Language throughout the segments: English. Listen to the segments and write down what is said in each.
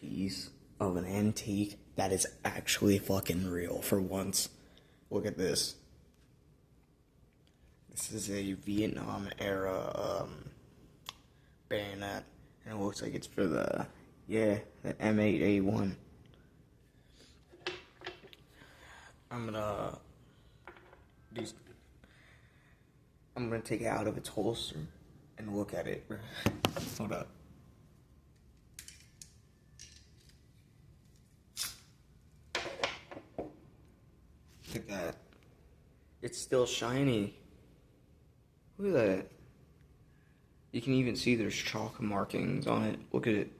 piece of an antique that is actually fucking real for once. Look at this. This is a Vietnam era bayonet, and it looks like it's for the M8A1. I'm gonna take it out of its holster and look at it. Hold up. Look at that. It's still shiny. Look at that. You can even see there's chalk markings on it. Look at it.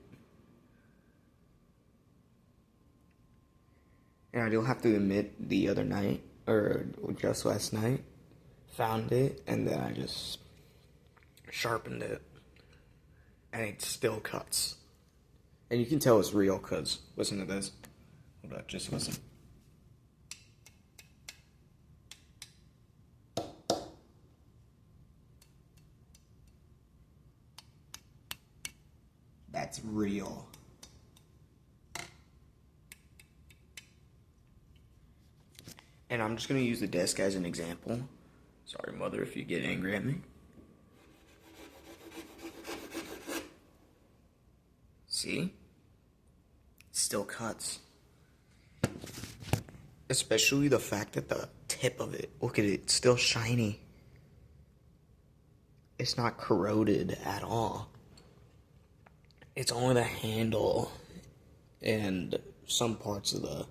And I do have to admit, the other night, or just last night, found it, and then I just sharpened it. And it still cuts. And you can tell it's real, because, listen to this. Hold up, just listen. That's real. And I'm just going to use the desk as an example. Sorry, Mother, if you get angry at me. See? It still cuts. Especially the fact that the tip of it, look at it, it's still shiny. It's not corroded at all. It's only the handle and some parts of the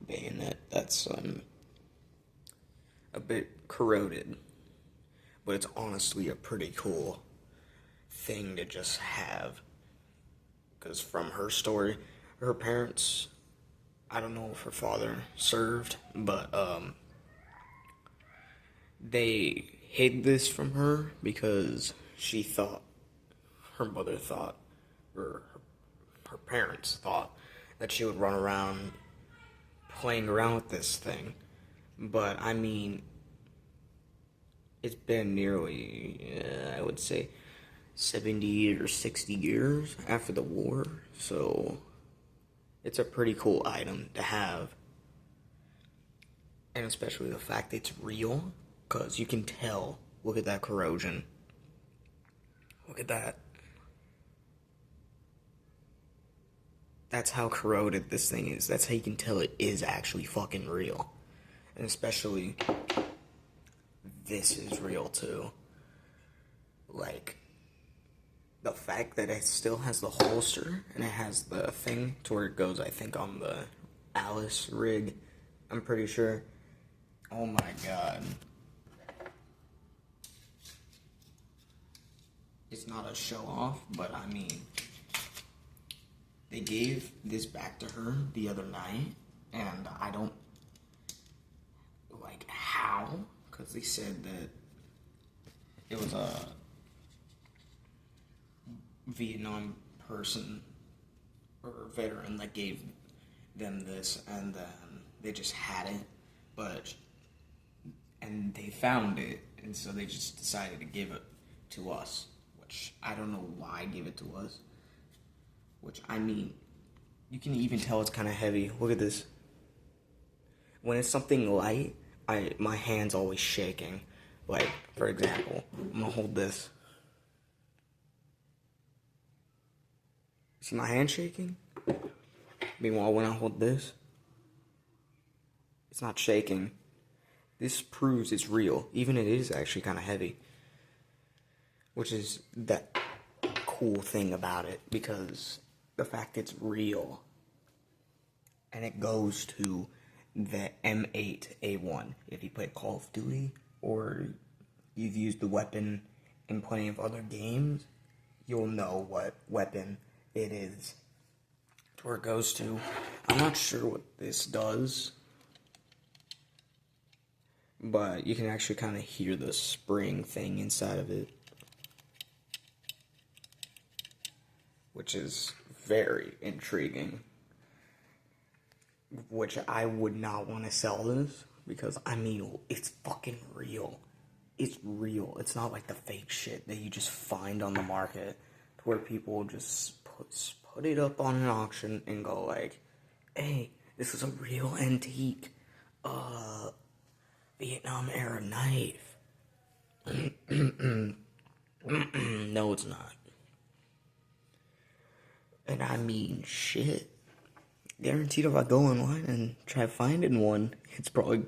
bayonet that's a bit corroded, but it's honestly a pretty cool thing to just have, because from her story, her parents, I don't know if her father served, but they hid this from her because she thought, her mother thought, or her parents thought that she would run around playing around with this thing. But, I mean, it's been nearly, I would say, 70 or 60 years after the war, so it's a pretty cool item to have. And especially the fact that it's real, because you can tell. Look at that corrosion. Look at that. That's how corroded this thing is. That's how you can tell it is actually fucking real. And especially, this is real too. Like, the fact that it still has the holster, and it has the thing to where it goes, I think, on the Alice rig, I'm pretty sure. Oh my god. It's not a show off, but I mean, they gave this back to her the other night, and I don't like how, because they said that it was a Vietnam person or veteran that gave them this, and they just had it, and they found it, and so they just decided to give it to us, which I don't know why give it to us, which, I mean, you can even tell it's kind of heavy. Look at this. When it's something light, my hand's always shaking. Like, for example, I'm gonna hold this. See my hand shaking? Meanwhile, when I hold this, it's not shaking. This proves it's real, even it is actually kind of heavy. Which is that cool thing about it, because the fact it's real, and it goes to the M8A1. If you play Call of Duty, or you've used the weapon in plenty of other games, you'll know what weapon it is, to where it goes to. I'm not sure what this does, but you can actually kind of hear the spring thing inside of it, which is very intriguing. Which I would not want to sell this, because, I mean, it's fucking real. It's real. It's not like the fake shit that you just find on the market, to where people just put it up on an auction and go like, hey, this is a real antique, Vietnam era knife. No, it's not. And I mean, shit. Guaranteed if I go online and try finding one, it's probably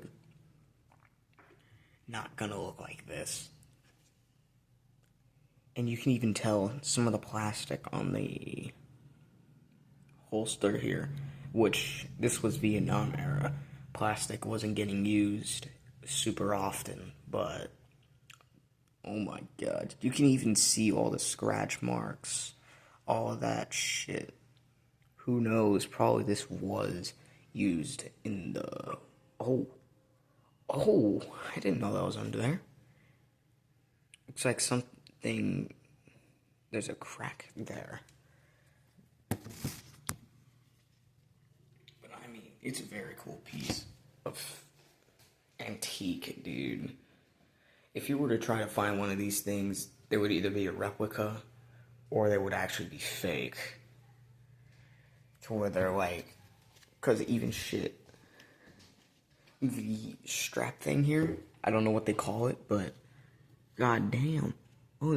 not gonna look like this. And you can even tell some of the plastic on the holster here, which this was Vietnam era. Plastic wasn't getting used super often, but oh my god, you can even see all the scratch marks, all of that shit. Who knows, probably this was used in the... Oh, I didn't know that was under there. Looks like something... There's a crack there. But I mean, it's a very cool piece of antique, dude. If you were to try to find one of these things, they would either be a replica or they would actually be fake. To where they're like, because even shit, the strap thing here, I don't know what they call it, but god damn. Oh,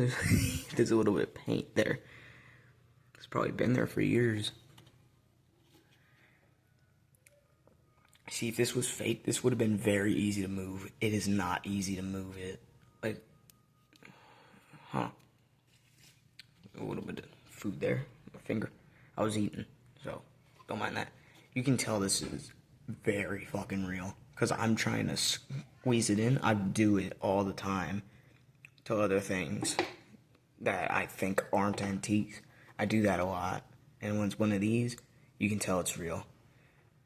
there's a little bit of paint there. It's probably been there for years. See, if this was fake, this would have been very easy to move. It is not easy to move it. Like, a little bit of food there. My finger. I was eating, so don't mind that. You can tell this is very fucking real. Because I'm trying to squeeze it in. I do it all the time to other things that I think aren't antiques. I do that a lot. And when it's one of these, you can tell it's real.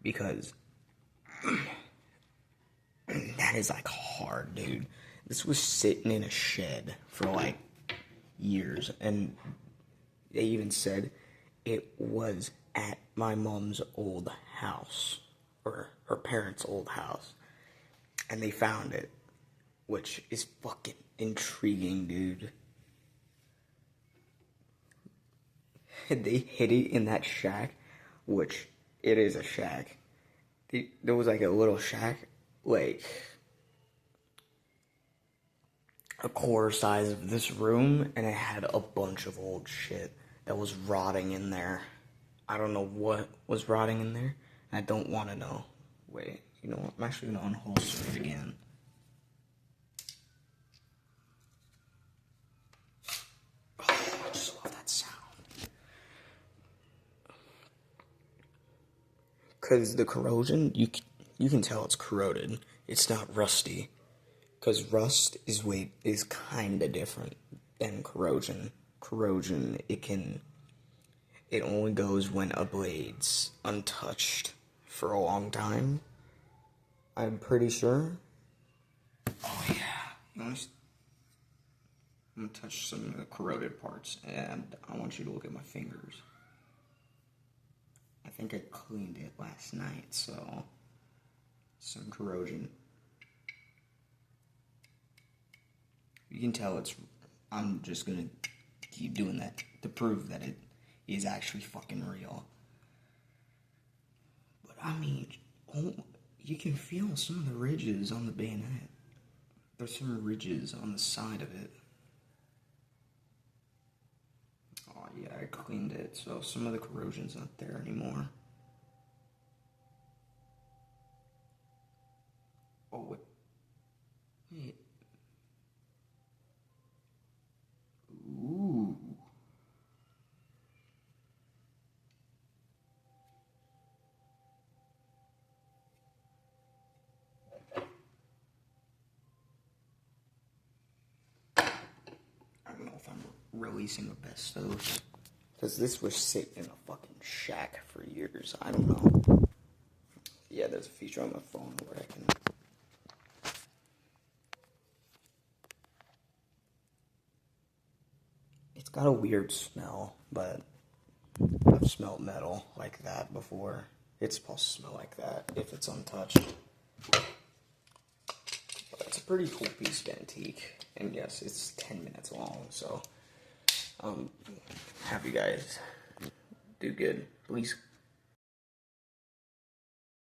Because that is like hard, dude. This was sitting in a shed for like years. And they even said it was at my mom's old house. Or her parents' old house. And they found it. Which is fucking intriguing, dude. They hid it in that shack. Which, it is a shack. There was like a little shack. Like, a quarter size of this room. And it had a bunch of old shit that was rotting in there. I don't know what was rotting in there. I don't want to know. Wait, you know what? I'm actually going to unholster it again. Oh, I just love that sound. Because the corrosion, you can tell it's corroded. It's not rusty. Because rust is kind of different than corrosion. Corrosion, it only goes when a blade's untouched for a long time. I'm pretty sure. Oh yeah. I'm gonna touch some of the corroded parts, and I want you to look at my fingers. I think I cleaned it last night, so some corrosion. You can tell I'm just gonna keep doing that to prove that it is actually fucking real. But I mean, you can feel some of the ridges on the bayonet. There's some ridges on the side of it. Oh yeah, I cleaned it, so some of the corrosion's not there anymore. Oh wait. Ooh. I don't know if I'm releasing the best of those. Because this was sitting in a fucking shack for years. I don't know. Yeah, there's a feature on my phone where I can... It's got a weird smell, but I've smelled metal like that before. It's supposed to smell like that if it's untouched. But it's a pretty cool piece of antique. And yes, it's 10 minutes long, so have you guys do good. Please